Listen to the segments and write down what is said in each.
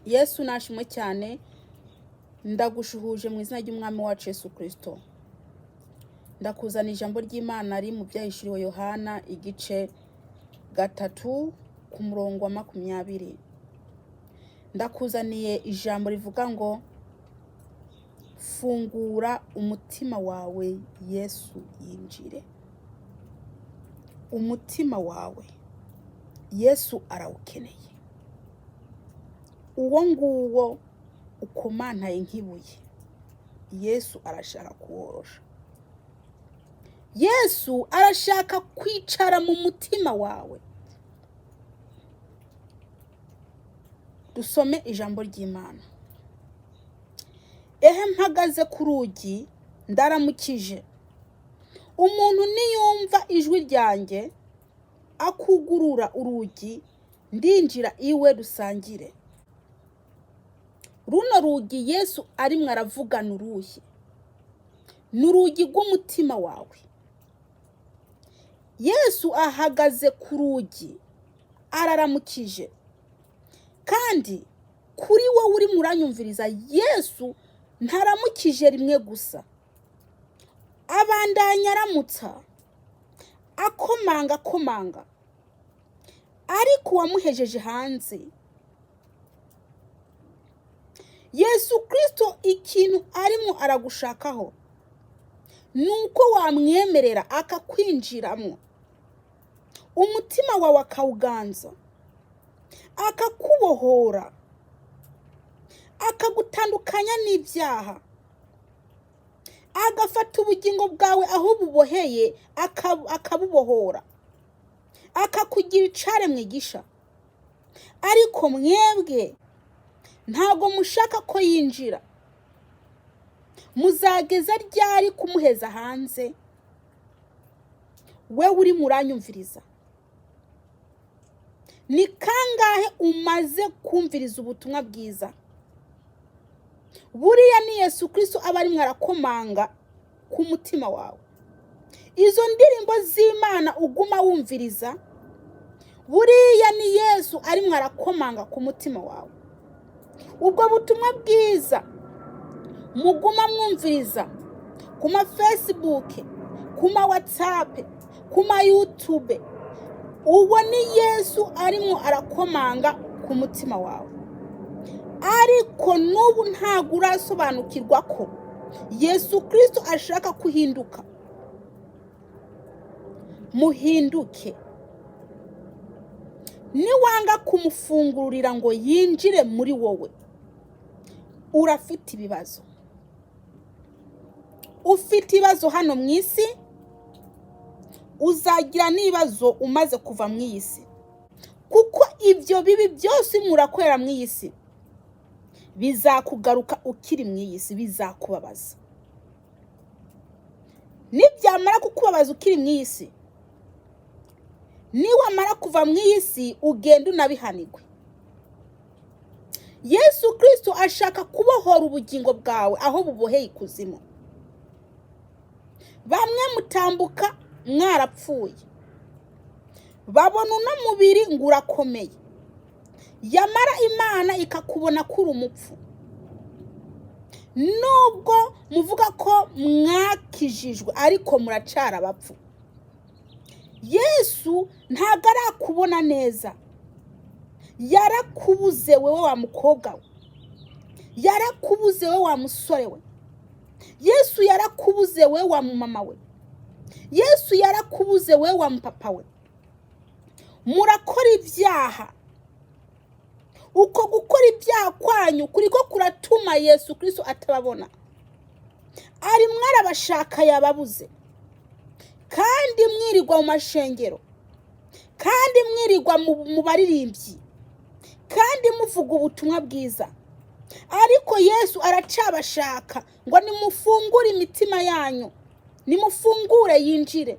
Yesu nashimwe cyane, ndagushuhuje mu izina ry'umwami wacu Yesu Kristo. Ndakuzana ijambo ry'Imana ari mu byahishuriwe Yohana igice 3 ku murongo wa 20. Ndakuzaniye ijambo rivuga ngo fungura umutima wawe Yesu yinjire. Umutima wawe Yesu arawukeneye. Uwo nguwo ukomantaye nk'ibuye, Yesu arashaka kuworosha. Yesu arashaka kwicara mu mutima wawe. Dusome ijambo ry'Imana. Ehe mpagaze ku rugi ndaramukije. Umuntu niyumva ijwi ryanjye akugurura urugi, ndinjira iwe dusangire. Runo rugi Yesu arimwe aravugana uruhi. Nurugi rw'umutima wawe. Yesu ahagaze ku rugi araramukije. Kandi kuri wowe uri muranyumviriza, Yesu ntaramukije rimwe gusa. Abandanya aramutsa, akomanga. Ariko wamuhejeje hanze. Yesu Kristo ikintu arimo aragushakaho nuko wamwemerera akakwinjiramo. Umutima wawe akawuganza, akakubohora, akagutandukanya n'ibyaha, agafata ubugingo bwawe aho buboheye akabubohora, akakugira icaremwe gisha. Ariko mwebwe ntago mushaka ko yinjira. Muzageza ryari kumuheza hanze? We uri muranyumviriza, ni kangahe umaze kumviriza ubutumwa bwiza? Buriya ni Yesu Kristo aba ari mwarakomanga ku mutima wawe. Izo ndirimbo z'Imana uguma wumviriza, buriya ni Yesu ari mwarakomanga ku mutima wawe. Ubwo butumwa bwiza muguma mwumviriza ku ma Facebook, ku ma WhatsApp, ku ma YouTube, uwo ni Yesu arimo arakomanga ku mutima wawe. Ariko n'ubu ntago urasobanukirwa ko Yesu Kristo ashaka kuhinduka. Muhinduke. Niwanga kumufungurira ngo yinjire muri wowe, urafite ibibazo. Ufite ibibazo hano mu isi, uzagira n'ibibazo umaze kuva mu isi. Kuko ibyo bibi byose murakorera mu isi bizakugaruka ukiri mu isi, bizakubabaza. Nibyamara kukubabaza ukiri mu isi, niwamara kuva mu isi ugenda unabihanirwe. Yesu Kristo ashaka kubohora ubugingo bwawe aho buboheye ikuzimu. Bamwe mutambuka mwarapfuye, babona uno mubiri ngo urakomeye, yamara Imana ikakubona kuri umupfu. Nubwo muvuga ko mwakijijwe, ariko muracara abapfu. Yesu ntago arakubona neza. Yarakubuze wewe wa mukobwa we, yarakubuze wewe wa musore we, Yesu yarakubuze wewe wa mama we, Yesu yarakubuze wewe wa mpapa we. Murakora ibyaha. Uko gukora ibyaha kwanyu kuriko kuratuma Yesu Kristo atababona. Ari mwarabashaka yababuze. Kandi mwirirwa mu mashengero, kandi mwirirwa mu baririmbyi, kandi muvuga ubutumwa bwiza. Ariko Yesu aracabashaka ngo nimufungure imitima yanyu, nimufungure yinjire.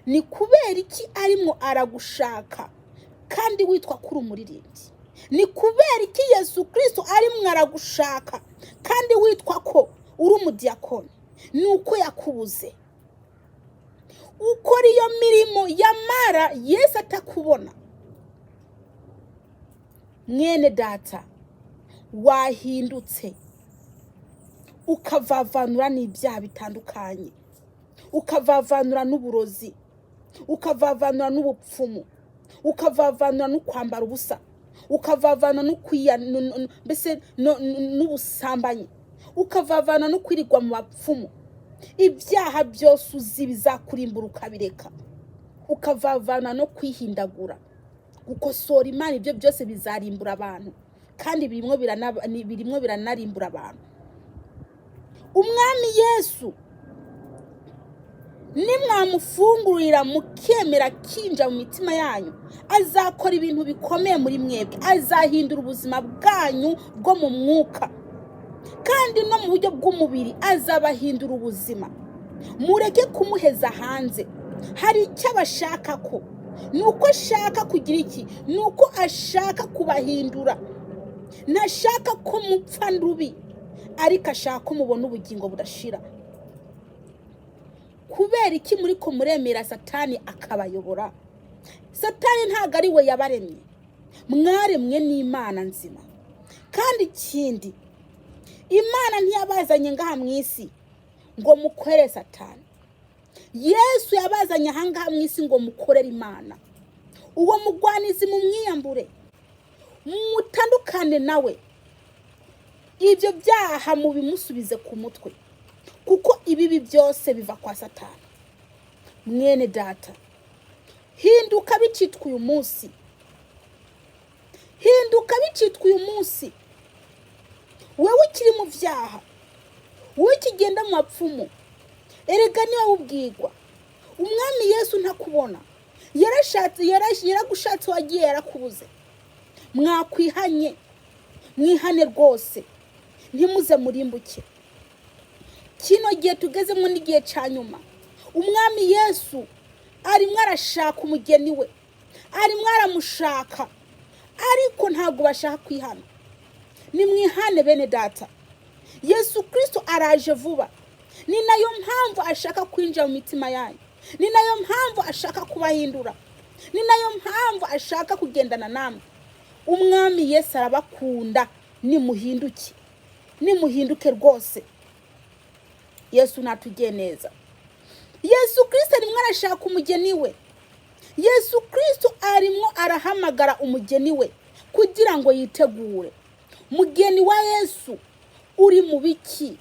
Ni kubera iki arimo aragushaka kandi witwa kuri umuririmbyi? Ni kubera iki Yesu Kristo arimo aragushaka kandi witwa ko uri umudiyakoni? Nuko yakubuze. Ukora iyo mirimo yamara Yesu atakubona. Mwene data, wahindutse ukavavanura n'ibyaha bitandukanye, ukavavanura n'uburozi, ukavavanura n'ubupfumu, ukavavanura no kwambara ubusa, ukavavanura no mbese n'ubusambanyi, ukavavanura no kwirirwa mu bapfumu. Ibyaha byose uzi bizakurimbura ukabireka, ukavavanura no kwihindagura, gukosora Imana. Ibyo byose bizarimbura abantu, kandi birimo biranarimbura abantu. Umwami Yesu nimwamufungurira mukemera kinja mu mitima yanyu, azakora ibintu bikomeye muri mwebwe, azahindura ubuzima bwanyu bwo mu mwuka kandi no mu buryo bw'umubiri, azabahindura ubuzima. Mureke kumuheza hanze. Hari icyo abashaka ko, nuko ashaka kugira iki, nuko ashaka kubahindura. Ntashaka ko mupfa ndubi, ariko ashaka ko mubona ubugingo budashira. Kubera iki muri ko muremera Satani akabayobora? Satani ntago ari we yabaremye, mwaremwe n'Imana nzima. Kandi ikindi, Imana ntiyabazanye ngaha mu isi ngo mukorere Satani. Yesu yabazanye aha ngaha mu isi ngo mukorere Imana. Uwo mugwanizi mumwiyambure, mutandukane nawe, ibyo byaha mubimusubize ku mutwe, kuko ibibi byose biva kwa Satani. Mwene data, hinduka bicitwa uyu munsi, hinduka bicitwa uyu munsi. Wewe ukiri mu byaha, wowe ukigenda mu mapfumu, erega niwe ubwirwa. Umwami Yesu ntakubona, yaragushatse wagiye yarakubuze. Mwakwihanye, mwihane rwose, ntimuze murimbuke. Kino gihe tugezemo n'igihe cya nyuma. Umwami Yesu arimo arashaka umugeni we, arimo aramushaka, ariko ntabwo bashaka kwihana. Nimwihane bene data, Yesu Kristo araje vuba. Ni nayo mpamvu ashaka kwinjira mu mitima yanyu, ni nayo mpamvu ashaka kubahindura, ni nayo mpamvu ashaka kugendana namwe. Umwami Yesu arabakunda, nimuhinduke rwose. Yesu natugiye neza. Yesu Kristo arimo arashaka umugeni we. Yesu Kristo arimo arahamagara umugeni we kugira ngo yitegure. Mugeni wa Yesu, uri mu biki?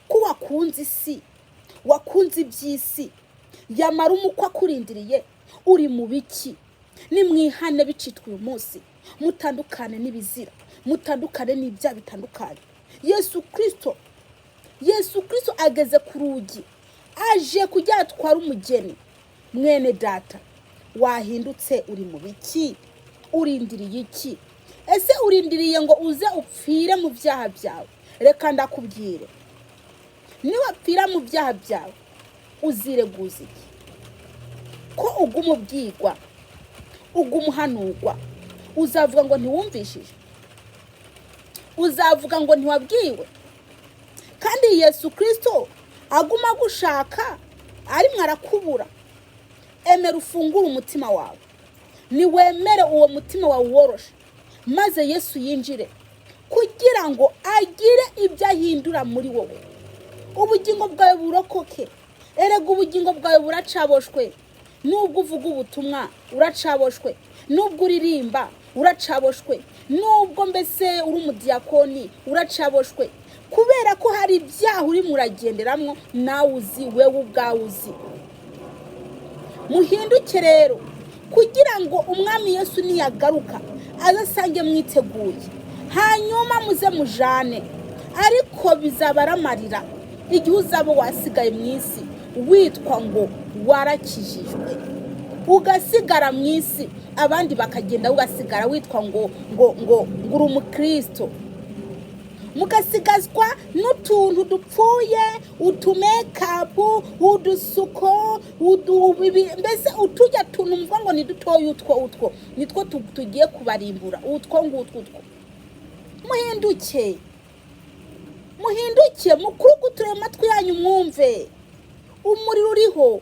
Ko wakunze isi, wakunze iby'isi, yamara umukwa kurindiriye, uri mu biki? Nimwihane bicitwa uyu munsi, mutandukane n'ibizira, mutandukane n'ibyaha bitandukanye. Yesu Kristo ageze ku rugi, aje kujya atwara umugeni. Mwene data, wahindutse, uri mu biki? Urindiriye iki? Ese urindiriye ngo uze upfire mu byaha byawe? Reka ndakubwire, niwapfira mu byaha byawe uzireguza iki? Ko ugumubwirwa, ugumuhanurwa, uzavuga ngo ntiwumvishije, uzavuga ngo ntiwabwiwe. Kandi Yesu Kristo aguma gushaka, arimo arakubura. Emera ufungure umutima wawe, niwemere uwo mutima wawe woroshe, maze Yesu yinjire kugira ngo agire ibyo ahindura muri wowe. Ubugingo bwawe burokoke. Erega ubugingo bwawe buracaboshwe. Nubwo uvuga ubutumwa uracaboshwe, nubwo uririmba uracaboshwe, nubwo mbese uri umudiyakoni uracaboshwe, kubera ko hari ibyaha uri muragenderamo nawe uzi, wewe ubwawe uzi. Muhinduke rero kugira ngo umwami Yesu niyagaruka azasange mwiteguye, hanyuma muze mujane. Ariko bizabaramarira igihe uzaba wasigaye mu isi witwa ngo warakijijwe, ugasigara mu isi, abandi bakagenda, ugasigara witwa ngo uri umukristo. Mugasigazwa n'utuntu dupfuye, utumekapu, udusuko, mbese utujya tuntu mvuga ngo ni dutoya. Utwo nitwo tugiye kubarimbura. Utwo muhinduke, mukuruguture amatwi yanyu mwumve. Umuriro uriho,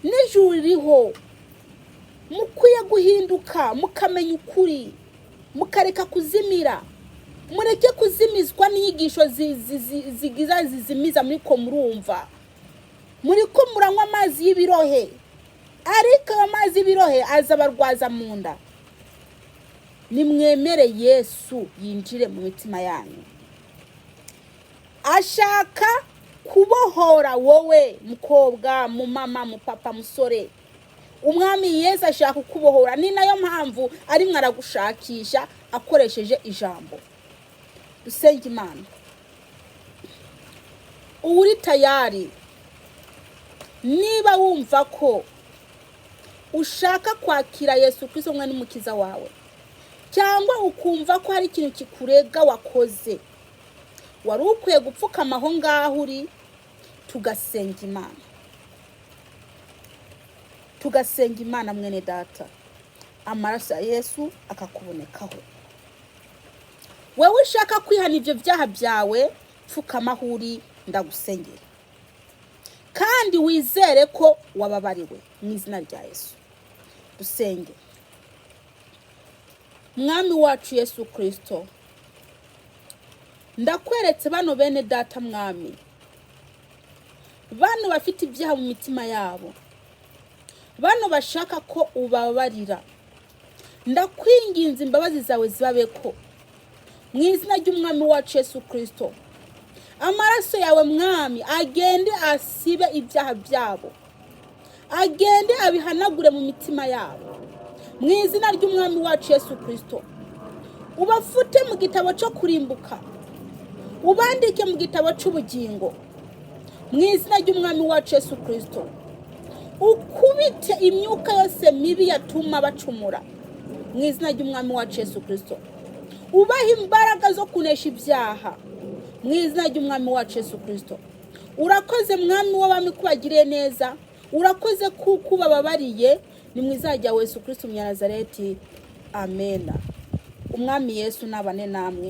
n'ijuru ririho. Mukwiye guhinduka, mukamenya ukuri, mukareka kuzimira. mureke kuzimizwa n'inyigisho zigiza zizimiza muri ko murumva. Muri ko muranywa amazi y'ibirohe, ariko amazi y'ibirohe azabarwaza mu nda. Nimwemere Yesu yinjire mu mitima yanyu. Ashaka kubohora wowe mukobwa, mu mama, mu papa, musore. Umwami Yesu ashaka kubohora, ni nayo mpamvu ari mwaragushakisha akoresheje ijambo. Dusenge Imana. Uri tayari, niba wumva ko ushaka kwakira Yesu Kristo umwe n'umukiza wawe, cyangwa ukumva ko hari ikintu kikurega wakoze, wari ukwiye gupfukama aho ngaho uri, tugasenga Imana. Tugasenga Imana mwene data, amaraso ya Yesu akakubonekaho. Wewe ushaka kwihana ibyo byaha byawe, pfukama aho uri, ndagusengera. Kandi wizere ko wababariwe mu izina rya Yesu. Dusenge. Mwami wacu Yesu Kristo, ndakweretse bano bene data mwami, bano bafite ibyaha mu mitima yabo, bano bashaka ko ubabarira. Ndakwinginze imbabazi zawe zibabeko mu izina ry'umwami wacu Yesu Kristo. Amaraso yawe mwami agende asibe ibyaha byabo, agende abihanagure mu mitima yabo mu izina ry'umwami wacu Yesu Kristo. Ubafute mu gitabo cyo kurimbuka, ubandike mu gitabo cy'ubugingo mu izina ry'umwami wacu Yesu Kristo. Ukubite imyuka yose mibi yatuma bacumura mu izina ry'umwami wacu Yesu Kristo. Ubaha imbaraga zo kunesha ibyaha mu izina ry'umwami wacu Yesu Kristo. Urakoze mwami w'abami kubagiriye neza, urakoze kuko bababariye, ni mu izina rya Yesu Kristo Nazareti. Amen. Umwami Yesu nabane namwe.